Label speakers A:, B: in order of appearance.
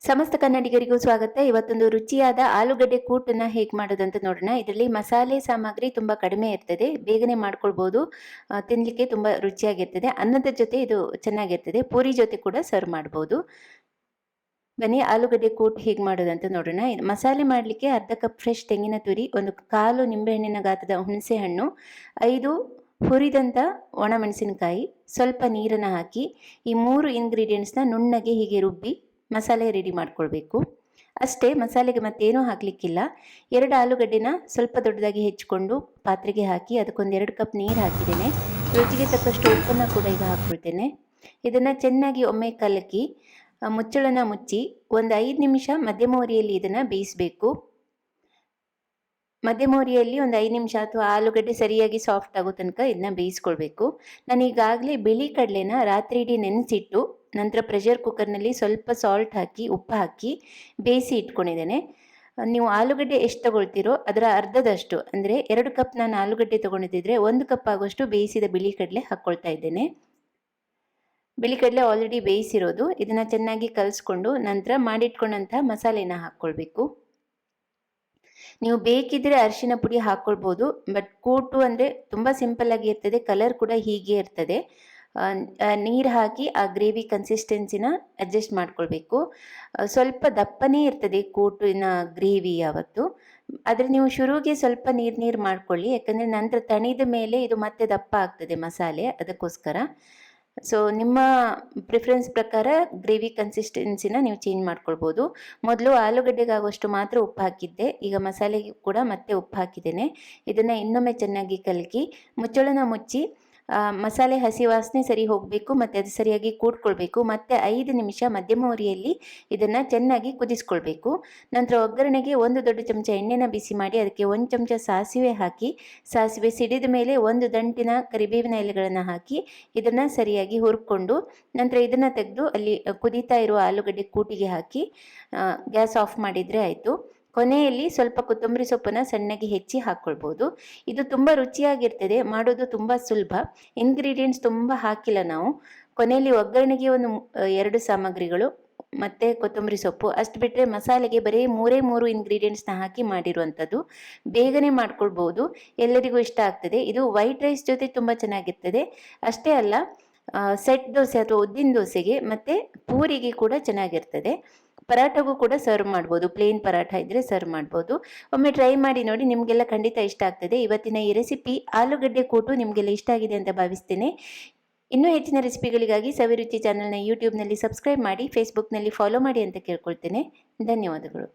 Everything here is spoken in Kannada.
A: ಸಮಸ್ತ ಕನ್ನಡಿಗರಿಗೂ ಸ್ವಾಗತ. ಇವತ್ತೊಂದು ರುಚಿಯಾದ ಆಲೂಗಡ್ಡೆ ಕೂಟನ್ನ ಹೇಗೆ ಮಾಡೋದಂತ ನೋಡೋಣ. ಇದರಲ್ಲಿ ಮಸಾಲೆ ಸಾಮಗ್ರಿ ತುಂಬ ಕಡಿಮೆ ಇರ್ತದೆ, ಬೇಗನೆ ಮಾಡ್ಕೊಳ್ಬೋದು, ತಿನ್ನಲಿಕ್ಕೆ ತುಂಬ ರುಚಿಯಾಗಿರ್ತದೆ. ಅನ್ನದ ಜೊತೆ ಇದು ಚೆನ್ನಾಗಿರ್ತದೆ, ಪೂರಿ ಜೊತೆ ಕೂಡ ಸರ್ವ್ ಮಾಡ್ಬೋದು. ಬನ್ನಿ ಆಲೂಗಡ್ಡೆ ಕೂಟ್ ಹೇಗೆ ಮಾಡೋದಂತ ನೋಡೋಣ. ಮಸಾಲೆ ಮಾಡಲಿಕ್ಕೆ ಅರ್ಧ ಕಪ್ ಫ್ರೆಶ್ ತೆಂಗಿನ ತುರಿ, ಒಂದು ಕಾಲು ನಿಂಬೆಹಣ್ಣಿನ ಗಾತ್ರದ ಹುಣಸೆ ಹಣ್ಣು, 5 ಹುರಿದಂಥ ಒಣಮೆಣಸಿನಕಾಯಿ, ಸ್ವಲ್ಪ ನೀರನ್ನು ಹಾಕಿ ಈ 3 ಇಂಗ್ರೀಡಿಯೆಂಟ್ಸ್ನ ನುಣ್ಣಗೆ ಹೀಗೆ ರುಬ್ಬಿ ಮಸಾಲೆ ರೆಡಿ ಮಾಡ್ಕೊಳ್ಬೇಕು. ಅಷ್ಟೇ, ಮಸಾಲೆಗೆ ಮತ್ತೇನೂ ಹಾಕಲಿಕ್ಕಿಲ್ಲ. 2 ಆಲೂಗಡ್ಡೆನ ಸ್ವಲ್ಪ ದೊಡ್ಡದಾಗಿ ಹೆಚ್ಚಿಕೊಂಡು ಪಾತ್ರೆಗೆ ಹಾಕಿ ಅದಕ್ಕೊಂದು 2 ಕಪ್ ನೀರು ಹಾಕಿದ್ದೇನೆ. ರುಚಿಗೆ ತಕ್ಕಷ್ಟು ಉಪ್ಪನ್ನು ಕೂಡ ಈಗ ಹಾಕ್ಕೊಳ್ತೇನೆ. ಇದನ್ನು ಚೆನ್ನಾಗಿ ಒಮ್ಮೆ ಕಲಕಿ ಮುಚ್ಚಳನ ಮುಚ್ಚಿ ಒಂದು 5 ನಿಮಿಷ ಮಧ್ಯಮ ಉರಿಯಲ್ಲಿ ಇದನ್ನು ಬೇಯಿಸಬೇಕು. ಮಧ್ಯಮ ಉರಿಯಲ್ಲಿ ಒಂದು 5 ನಿಮಿಷ ಅಥವಾ ಆಲೂಗಡ್ಡೆ ಸರಿಯಾಗಿ ಸಾಫ್ಟ್ ಆಗೋ ತನಕ ಇದನ್ನ ಬೇಯಿಸ್ಕೊಳ್ಬೇಕು. ನಾನು ಈಗಾಗಲೇ ಬಿಳಿ ಕಡಲೆನ ರಾತ್ರಿ ಇಡೀ ನೆನೆಸಿಟ್ಟು ನಂತರ ಪ್ರೆಷರ್ ಕುಕ್ಕರ್ನಲ್ಲಿ ಸ್ವಲ್ಪ ಸಾಲ್ಟ್ ಹಾಕಿ ಉಪ್ಪು ಹಾಕಿ ಬೇಯಿಸಿ ಇಟ್ಕೊಂಡಿದ್ದೇನೆ. ನೀವು ಆಲೂಗಡ್ಡೆ ಎಷ್ಟು ತಗೊಳ್ತೀರೋ ಅದರ ಅರ್ಧದಷ್ಟು, ಅಂದರೆ 2 ಕಪ್ ನಾನು ಆಲೂಗಡ್ಡೆ ತೊಗೊಂಡಿದ್ದರೆ 1 ಕಪ್ ಆಗುವಷ್ಟು ಬೇಯಿಸಿದ ಬಿಳಿ ಕಡಲೆ ಹಾಕ್ಕೊಳ್ತಾ ಇದ್ದೇನೆ. ಬಿಳಿ ಕಡಲೆ ಆಲ್ರೆಡಿ ಬೇಯಿಸಿರೋದು. ಇದನ್ನು ಚೆನ್ನಾಗಿ ಕಲಿಸ್ಕೊಂಡು ನಂತರ ಮಾಡಿಟ್ಕೊಂಡಂಥ ಮಸಾಲೆನ ಹಾಕ್ಕೊಳ್ಬೇಕು. ನೀವು ಬೇಕಿದ್ರೆ ಅರಿಶಿನ ಪುಡಿ ಹಾಕ್ಕೊಳ್ಬೋದು, ಬಟ್ ಕೂಟು ಅಂದರೆ ತುಂಬ ಸಿಂಪಲ್ಲಾಗಿ ಇರ್ತದೆ, ಕಲರ್ ಕೂಡ ಹೀಗೆ ಇರ್ತದೆ. ನೀರು ಹಾಕಿ ಆ ಗ್ರೇವಿ ಕನ್ಸಿಸ್ಟೆನ್ಸಿನ ಅಡ್ಜಸ್ಟ್ ಮಾಡ್ಕೊಳ್ಬೇಕು. ಸ್ವಲ್ಪ ದಪ್ಪನೇ ಇರ್ತದೆ ಕೂಟಿನ ಗ್ರೇವಿ ಯಾವತ್ತು, ಆದರೆ ನೀವು ಶುರುವಿಗೆ ಸ್ವಲ್ಪ ನೀರು ಮಾಡ್ಕೊಳ್ಳಿ, ಯಾಕಂದರೆ ನಂತರ ತಣಿದ ಮೇಲೆ ಇದು ಮತ್ತೆ ದಪ್ಪ ಆಗ್ತದೆ ಮಸಾಲೆ, ಅದಕ್ಕೋಸ್ಕರ. ಸೊ ನಿಮ್ಮ ಪ್ರಿಫರೆನ್ಸ್ ಪ್ರಕಾರ ಗ್ರೇವಿ ಕನ್ಸಿಸ್ಟೆನ್ಸಿನ ನೀವು ಚೇಂಜ್ ಮಾಡ್ಕೊಳ್ಬೋದು. ಮೊದಲು ಆಲೂಗಡ್ಡೆಗಾಗುವಷ್ಟು ಮಾತ್ರ ಉಪ್ಪು ಹಾಕಿದ್ದೆ, ಈಗ ಮಸಾಲೆಗೆ ಕೂಡ ಮತ್ತೆ ಉಪ್ಪು ಹಾಕಿದ್ದೇನೆ. ಇದನ್ನು ಇನ್ನೊಮ್ಮೆ ಚೆನ್ನಾಗಿ ಕಲಕಿ ಮುಚ್ಚಳನ ಮುಚ್ಚಿ ಮಸಾಲೆ ಹಸಿ ವಾಸನೆ ಸರಿ ಹೋಗಬೇಕು ಮತ್ತು ಅದು ಸರಿಯಾಗಿ ಕೂಡ್ಕೊಳ್ಬೇಕು. ಮತ್ತು 5 ನಿಮಿಷ ಮಧ್ಯಮ ಉರಿಯಲ್ಲಿ ಇದನ್ನು ಚೆನ್ನಾಗಿ ಕುದಿಸ್ಕೊಳ್ಬೇಕು. ನಂತರ ಒಗ್ಗರಣೆಗೆ 1 ದೊಡ್ಡ ಚಮಚ ಎಣ್ಣೆನ ಬಿಸಿ ಮಾಡಿ ಅದಕ್ಕೆ 1 ಚಮಚ ಸಾಸಿವೆ ಹಾಕಿ, ಸಾಸಿವೆ ಸಿಡಿದ ಮೇಲೆ 1 ದಂಟಿನ ಕರಿಬೇವಿನ ಎಲೆಗಳನ್ನು ಹಾಕಿ ಇದನ್ನು ಸರಿಯಾಗಿ ಹುರ್ಕೊಂಡು ನಂತರ ಇದನ್ನು ತೆಗೆದು ಅಲ್ಲಿ ಕುದೀತಾ ಇರುವ ಆಲೂಗಡ್ಡೆ ಕೂಟಿಗೆ ಹಾಕಿ ಗ್ಯಾಸ್ ಆಫ್ ಮಾಡಿದರೆ ಆಯಿತು. ಕೊನೆಯಲ್ಲಿ ಸ್ವಲ್ಪ ಕೊತ್ತಂಬರಿ ಸೊಪ್ಪನ್ನು ಸಣ್ಣಗೆ ಹೆಚ್ಚಿ ಹಾಕ್ಕೊಳ್ಬೋದು. ಇದು ತುಂಬ ರುಚಿಯಾಗಿರ್ತದೆ, ಮಾಡೋದು ತುಂಬ ಸುಲಭ. ಇಂಗ್ರೀಡಿಯೆಂಟ್ಸ್ ತುಂಬ ಹಾಕಿಲ್ಲ ನಾವು. ಕೊನೆಯಲ್ಲಿ ಒಗ್ಗರಣೆಗೆ ಒಂದು 2 ಸಾಮಗ್ರಿಗಳು ಮತ್ತು ಕೊತ್ತಂಬರಿ ಸೊಪ್ಪು ಅಷ್ಟು ಬಿಟ್ಟರೆ ಮಸಾಲೆಗೆ ಬರೀ 3 ಇಂಗ್ರೀಡಿಯೆಂಟ್ಸ್ನ ಹಾಕಿ ಮಾಡಿರುವಂಥದ್ದು. ಬೇಗನೆ ಮಾಡ್ಕೊಳ್ಬೋದು, ಎಲ್ಲರಿಗೂ ಇಷ್ಟ ಆಗ್ತದೆ. ಇದು ವೈಟ್ ರೈಸ್ ಜೊತೆ ತುಂಬ ಚೆನ್ನಾಗಿರ್ತದೆ. ಅಷ್ಟೇ ಅಲ್ಲ, ಸೆಟ್ ದೋಸೆ ಅಥವಾ ಉದ್ದಿನ ದೋಸೆಗೆ ಮತ್ತು ಪೂರಿಗೆ ಕೂಡ ಚೆನ್ನಾಗಿರ್ತದೆ. ಪರಾಠಗೂ ಕೂಡ ಸರ್ವ್ ಮಾಡ್ಬೋದು, ಪ್ಲೇನ್ ಪರಾಠ ಇದ್ದರೆ ಸರ್ವ್ ಮಾಡ್ಬೋದು. ಒಮ್ಮೆ ಟ್ರೈ ಮಾಡಿ ನೋಡಿ, ನಿಮಗೆಲ್ಲ ಖಂಡಿತ ಇಷ್ಟ ಆಗ್ತದೆ. ಇವತ್ತಿನ ಈ ರೆಸಿಪಿ ಆಲೂಗಡ್ಡೆ ಕೂಟು ನಿಮಗೆಲ್ಲ ಇಷ್ಟ ಆಗಿದೆ ಅಂತ ಭಾವಿಸ್ತೇನೆ. ಇನ್ನೂ ಹೆಚ್ಚಿನ ರೆಸಿಪಿಗಳಿಗಾಗಿ ಸವಿರುಚಿ ಚಾನಲ್ನ ಯೂಟ್ಯೂಬ್ನಲ್ಲಿ ಸಬ್ಸ್ಕ್ರೈಬ್ ಮಾಡಿ, ಫೇಸ್ಬುಕ್ನಲ್ಲಿ ಫಾಲೋ ಮಾಡಿ ಅಂತ ಕೇಳ್ಕೊಳ್ತೇನೆ. ಧನ್ಯವಾದಗಳು.